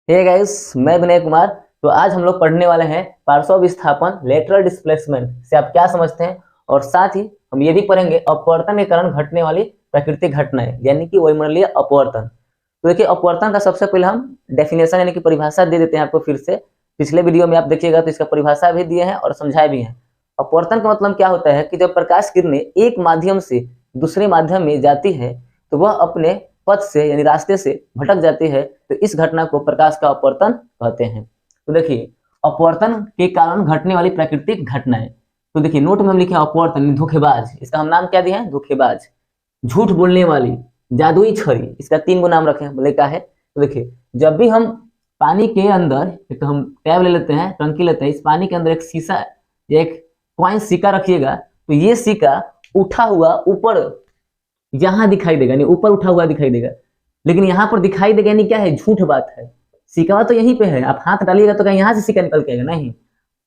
Hey guys, मैं विनय कुमार। तो आज हम लोग पढ़ने वाले हैं पार्श्व विस्थापन लेटरल डिस्प्लेसमेंट से आप क्या समझते हैं, और साथ ही हम ये भी पढ़ेंगे अपवर्तन के कारण घटने वाली प्राकृतिक घटनाएं यानी कि वायुमंडलीय अपवर्तन। तो देखिए, अपवर्तन का सबसे पहले हम डेफिनेशन यानी कि परिभाषा दे देते हैं आपको। फिर से पिछले वीडियो में आप देखिएगा तो इसका परिभाषा भी दिए हैं और समझाए भी हैं। अपवर्तन का मतलब क्या होता है कि जब प्रकाश किरणें एक माध्यम से दूसरे माध्यम में जाती है तो वह अपने पथ से यानी रास्ते से भटक जाती है, तो इस घटना को प्रकाश का अपवर्तन कहते हैं। तो देखिए, अपवर्तन के कारण घटने वाली प्राकृतिक घटनाएं। तो देखिए, नोट में हम लिखे अपवर्तन धोखेबाज, इसका हम नाम क्या दिया है? धोखेबाज। झूठ बोलने वाली, जादुई छड़ी, इसका 3 गो नाम रखे हैं। बोले क्या है? तो देखिए, जब भी हम पानी के अंदर एक हम टैब ले लेते हैं, टंकी लेते हैं, इस पानी के अंदर एक शीशा या एक कॉइन सिक्का रखिएगा तो ये सिक्का उठा हुआ ऊपर यहां दिखाई देगा, यानी ऊपर उठा हुआ दिखाई देगा, लेकिन यहाँ पर दिखाई देगा यानी क्या है? झूठ बात है। सिक्का तो यहीं पे है, आप हाथ डालिएगा तो क्या यहाँ से सिक्का निकल के आएगा? नहीं,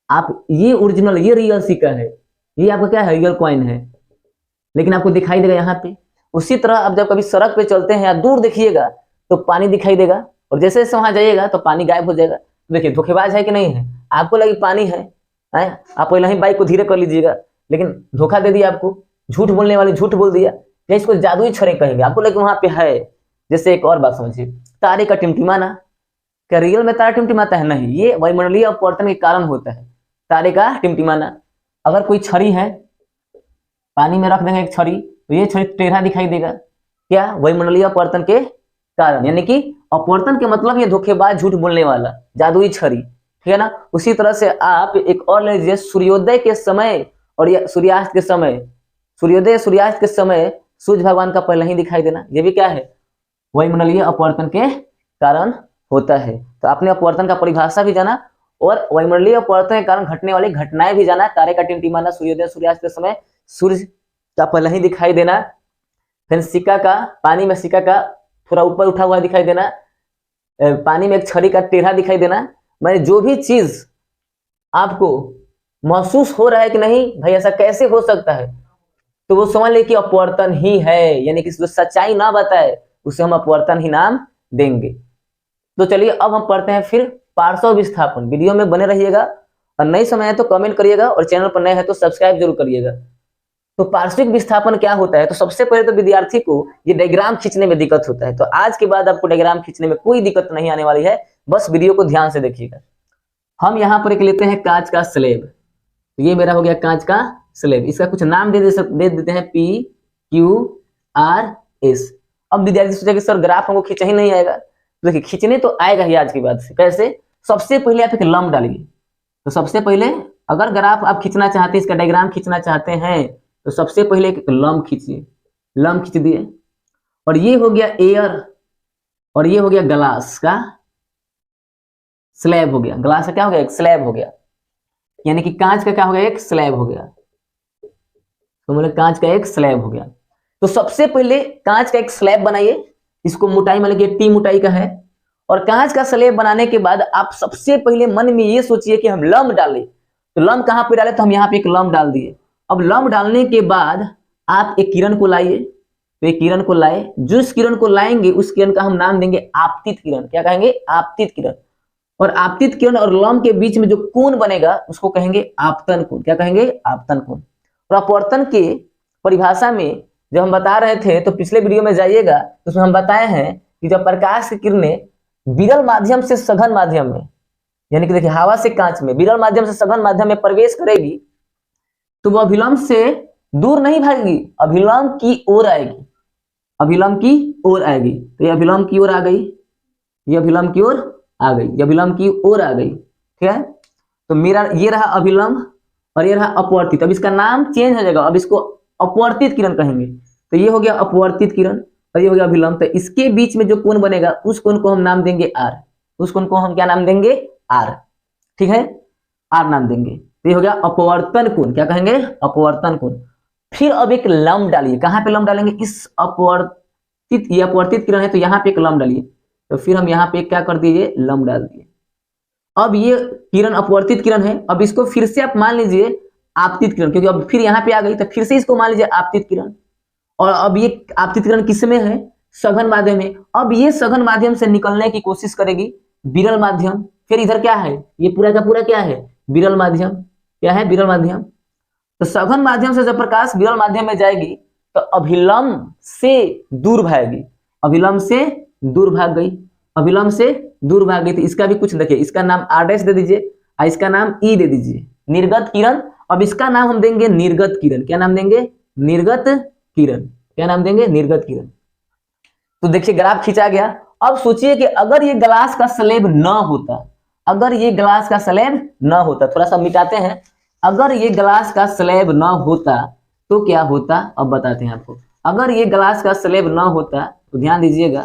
आप ये ओरिजिनल, ये रियल सिक्का है, ये आपका क्या है? रियल कॉइन है, लेकिन आपको दिखाई देगा यहाँ पे। उसी तरह आप जब कभी सड़क पे चलते हैं या दूर देखिएगा तो पानी दिखाई देगा, और जैसे जैसे वहां जाइएगा तो पानी गायब हो जाएगा। तो देखिए, धोखेबाज है कि नहीं है? आपको लगी पानी है, आप पहले ही बाइक को धीरे कर लीजिएगा, लेकिन धोखा दे दिया आपको। झूठ बोलने वाले झूठ बोल दिया, या इसको जादुई छड़े कहेंगे, आपको लगे वहां पे है। जैसे एक और बात समझिए, तारे का टिमटिमाना। क्या रियल में तारा टिमटिमाता है? नहीं, ये वायुमंडलीय अपवर्तन के कारण होता है, तारे का टिमटिमाना। अगर कोई छड़ी है, पानी में रख देंगे एक छड़ी, तो ये छड़ी टेढ़ा दिखाई देगा। क्या? वायुमंडलीय अपवर्तन के कारण, यानी कि अपवर्तन के मतलब ये धोखेबाज, झूठ बोलने वाला, जादुई छड़ी, ठीक है ना। उसी तरह से आप एक और ले लीजिए, सूर्योदय के समय और या सूर्यास्त के समय। सूर्योदय सूर्यास्त के समय सूर्य भगवान का पहले ही दिखाई देना, ये भी क्या है? वायुमंडलीय अपवर्तन के कारण होता है। तो आपने अपवर्तन का परिभाषा भी जाना और वायुमंडलीय अपवर्तन के कारण घटने वाली घटनाएं भी जाना। तारे का टिमटिमाना, सूर्योदय सूर्यास्त के समय सूर्य का पहले ही दिखाई देना, फिर सिक्का का, पानी में सिक्का का थोड़ा ऊपर उठा हुआ दिखाई देना, पानी में एक छड़ी का टेढ़ा दिखाई देना। मैंने जो भी चीज आपको महसूस हो रहा है कि नहीं भाई ऐसा कैसे हो सकता है, तो वो समझ ले कि अपवर्तन ही है, यानी कि जो सच्चाई ना बताए उसे हम अपवर्तन ही नाम देंगे। तो चलिए अब हम पढ़ते हैं फिर पार्श्व विस्थापन। वीडियो में बने रहिएगा, और नई समय है तो कमेंट करिएगा, और चैनल पर नए हैं तो सब्सक्राइब जरूर करिएगा। तो पार्श्विक विस्थापन क्या होता है? तो सबसे पहले तो विद्यार्थी को ये डायग्राम खींचने में दिक्कत होता है, तो आज के बाद आपको डायग्राम खींचने में कोई दिक्कत नहीं आने वाली है, बस वीडियो को ध्यान से देखिएगा। हम यहाँ पर एक लेते हैं कांच का स्लेब, तो ये मेरा हो गया कांच का स्लेब। इसका कुछ नाम दे देते हैं, PQRS। अब विद्यार्थी सोचा कि सर ग्राफ हमको खींचा ही नहीं आएगा, तो देखिए खींचने तो आएगा ही आज के बाद से। कैसे? सबसे पहले आप एक लंब डालिए। तो सबसे पहले अगर ग्राफ आप खींचना चाहते हैं, इसका डायग्राम खींचना चाहते हैं, तो सबसे पहले एक लंब खींचिए। लंब खींच दिए, और ये हो गया एयर, और ये हो गया ग्लास का स्लैब हो गया। ग्लास का क्या हो गया? एक स्लैब हो गया, यानी कि कांच का क्या हो गया? एक स्लैब हो गया। तो मतलब कांच का एक स्लैब हो गया। तो सबसे पहले कांच का एक स्लैब बनाइए, इसको मोटाई मान लीजिए T मोटाई का है, और कांच का स्लैब बनाने के बाद आप सबसे पहले मन में ये सोचिए कि हम लंब डालें। तो लंब कहां पे डाले? तो हम यहाँ पे एक लंब डाल दिए। अब लंब डालने के बाद आप एक किरण को लाइए, तो एक किरण को लाए, जिस किरण को लाएंगे उस किरण का हम नाम देंगे आपतित किरण। क्या कहेंगे? आपतित किरण। और आपतित किरण और लंब के बीच में जो कोण बनेगा उसको कहेंगे आपतन कोण। क्या कहेंगे? आपतन कोण। और अपवर्तन के परिभाषा में जब हम बता रहे थे, तो पिछले वीडियो में जाइएगा तो उसमें हम बताए हैं कि जब प्रकाश की किरणें विरल माध्यम से सघन माध्यम में, यानी कि देखिए हवा से कांच में विरल माध्यम से सघन माध्यम में प्रवेश करेगी, तो वो अभिलंब से दूर नहीं भागेगी, अभिलंब की ओर आएगी। अभिलंब की ओर आएगी, तो ये अभिलंब की ओर आ गई, ये अभिलंब की ओर आ गई, ये अभिलंब की ओर आ गई, ठीक है। तो मेरा ये रहा अभिलंब और ये रहा अपवर्तित। अब इसका नाम चेंज हो जाएगा, अब इसको अपवर्तित किरण कहेंगे। तो ये हो गया अपवर्तित किरण और ये हो गया अभिलंब। तो इसके बीच में जो कोण बनेगा उस कोण को हम नाम देंगे R। उस कोण को हम क्या नाम देंगे? R, ठीक है, R नाम देंगे। तो ये हो गया अपवर्तन कोण। क्या कहेंगे? अपवर्तन कोण। फिर अब एक लंब डालिए। कहां पे लंब डालेंगे? इस अपवर्तित, ये अपवर्तित किरण है तो यहाँ पे एक लंब डालिए। तो फिर हम यहाँ पे क्या कर दिए? लंब डाल दिए। अब ये किरण अपवर्तित किरण है, अब इसको फिर से आप मान लीजिए आपतित किरण, क्योंकि अब फिर यहाँ पे आ गई तो फिर से इसको मान लीजिए आपतित किरण। और अब ये आपतित किरण किस में है? सघन माध्यम में। अब ये सघन माध्यम से निकलने की कोशिश करेगी, विरल माध्यम, फिर इधर क्या है, ये पूरा का पूरा क्या है, विरल माध्यम, क्या है, विरल माध्यम। तो सघन माध्यम से जब प्रकाश विरल माध्यम में जाएगी तो अभिलंब से दूर भागेगी, अभिलंब से दूर भाग गई, अभिलंब से दूर भाग गई। तो इसका भी कुछ देखिए, इसका नाम R' दे दीजिए और इसका नाम E दे दीजिए, निर्गत किरण। अब इसका नाम हम देंगे निर्गत किरण। क्या नाम देंगे, निर्गत किरण। क्या नाम देंगे, निर्गत किरण। तो देखिए ग्राफ खींचा गया। अब सोचिए कि अगर ये ग्लास का स्लेब न होता, अगर ये ग्लास का स्लेब न होता, थोड़ा सा मिटाते हैं, अगर ये ग्लास का स्लेब न होता तो क्या होता, अब बताते हैं आपको। अगर ये ग्लास का स्लेब न होता तो ध्यान दीजिएगा,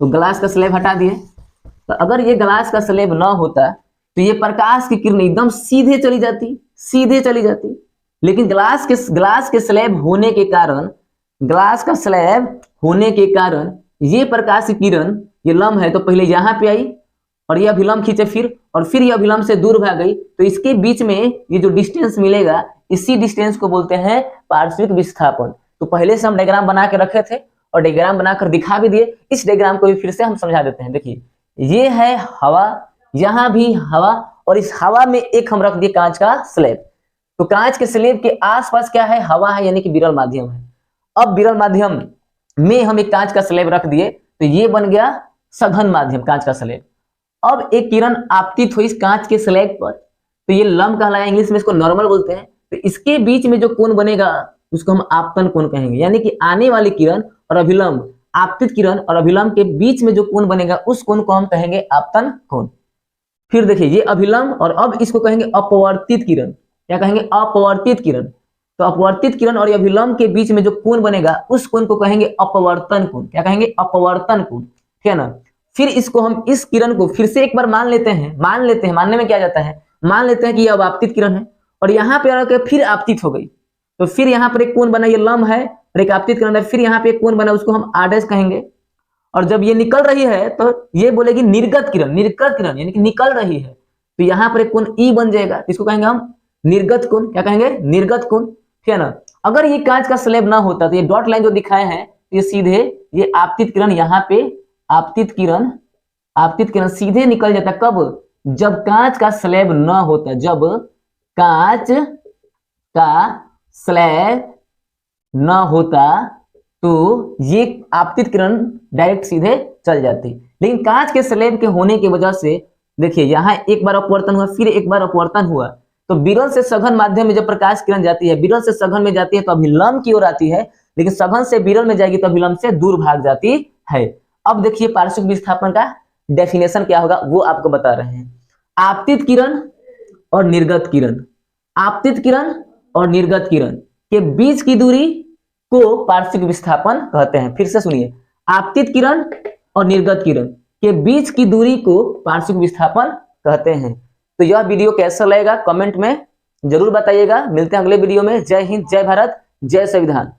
तो ग्लास का स्लेब हटा दिए, तो अगर ये ग्लास का स्लेब न होता तो ये प्रकाश की किरण एकदम सीधे चली जाती, सीधे चली जाती। लेकिन ग्लास के स्लेब होने के कारण, ग्लास का स्लैब होने के कारण ये प्रकाश की किरण, ये लंब है तो पहले यहाँ पे आई और ये अभिलंब खींचे फिर ये अभिलंब से दूर भाग गई। तो इसके बीच में ये जो डिस्टेंस मिलेगा, इसी डिस्टेंस को बोलते हैं पार्श्विक विस्थापन। तो पहले से हम डायग्राम बना के रखे थे और डायग्राम बनाकर दिखा भी दिए। इस डायग्राम को भी फिर से हम समझा देते हैं। देखिए ये है हवा, यहाँ भी हवा, और इस हवा में एक हम रख दिए कांच का स्लैब। तो कांच के स्लैब के आसपास क्या है, हवा है, यानी कि विरल माध्यम है। अब विरल माध्यम में हम एक कांच का स्लैब रख दिए तो ये बन गया सघन माध्यम, कांच का स्लैब। अब एक किरण आपतित हुई इस कांच के स्लैब पर, तो ये लंब कहलाया, इंग्लिश में इसको नॉर्मल बोलते हैं। तो इसके बीच में जो कोण बनेगा उसको हम आपतन कोण कहेंगे, यानी कि आने वाली किरण और अभिलंब, आपतित किरण और अभिलंब के बीच में जो कोण बनेगा उस कोण को हम कहेंगे आपतन कोण। फिर देखिए ये अभिलंब, और अब इसको कहेंगे अपवर्तित किरण। क्या कहेंगे, अपवर्तित किरण। तो अपवर्तित किरण और अभिलंब के बीच में जो कोण बनेगा उस कोण को कहेंगे अपवर्तन कोण। क्या कहेंगे, अपवर्तन कोण, ठीक है ना। फिर इसको हम, इस किरण को फिर से एक बार मान लेते हैं, मानने में क्या जाता है, मान लेते हैं कि यह अब आपतित किरण है और यहाँ पे आकर फिर आपतित हो गई। तो फिर यहाँ पर एक कोण बना, ये लंब है और एक आपतित किरण है, फिर यहाँ पे एक कोण बना, उसको हम R' कहेंगे। और जब ये निकल रही है तो ये बोलेगी निर्गत किरण, निर्गत किरण यानी कि निकल रही है, तो यहाँ पर एक कोण E बन जाएगा, इसको कहेंगे हम निर्गत कोण। क्या कहेंगे, निर्गत कोण, ठीक है ना। अगर ये कांच का स्लैब ना होता तो ये डॉट लाइन जो दिखाए हैं ये सीधे, ये आपतित किरण, यहाँ पे आपतित किरण सीधे निकल जाता। कब, जब कांच का स्लैब ना होता, जब कांच का स्लैब ना होता तो ये आपतित किरण डायरेक्ट सीधे चल जाती। लेकिन कांच के स्लैब के होने की वजह से देखिए यहाँ एक बार अपवर्तन हुआ, फिर एक बार अपवर्तन हुआ, तो विरल से सघन माध्यम में जब प्रकाश किरण जाती है, विरल से सघन में जाती है तो अभिलंब की ओर आती है, लेकिन सघन से विरल में जाएगी तो अभिलंब से दूर भाग जाती है। अब देखिए पार्श्विक विस्थापन का डेफिनेशन क्या होगा वो आपको बता रहे हैं। आपतित किरण और निर्गत किरण, आपतित किरण और निर्गत किरण के बीच की दूरी को पार्श्विक विस्थापन कहते हैं। फिर से सुनिए, आपतित किरण और निर्गत किरण के बीच की दूरी को पार्श्विक विस्थापन कहते हैं। तो यह वीडियो कैसा लगेगा कमेंट में जरूर बताइएगा। मिलते हैं अगले वीडियो में। जय हिंद, जय भारत, जय संविधान।